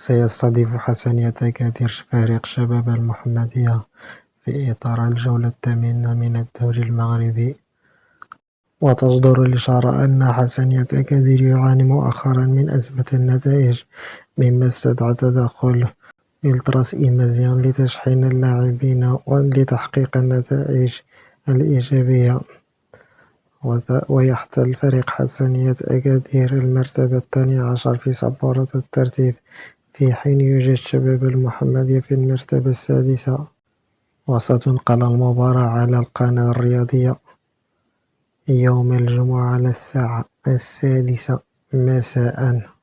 سيستضيف حسنية أكادير فريق شباب المحمدية في إطار الجولة الثامنة من الدوري المغربي. وتصدر الإشارة أن حسنية أكادير يعاني مؤخرا من أزمة النتائج، مما استدعى تدخل إلتراس إيمازيان لتشحين اللاعبين لتحقيق النتائج الإيجابية. ويحتل فريق حسنية أكادير المرتبة 12 في سبورة الترتيب، في حين يوجد شباب المحمدية في المرتبة 6. وستنقل المباراة على القناة الرياضية يوم الجمعة على الساعة 6 مساء.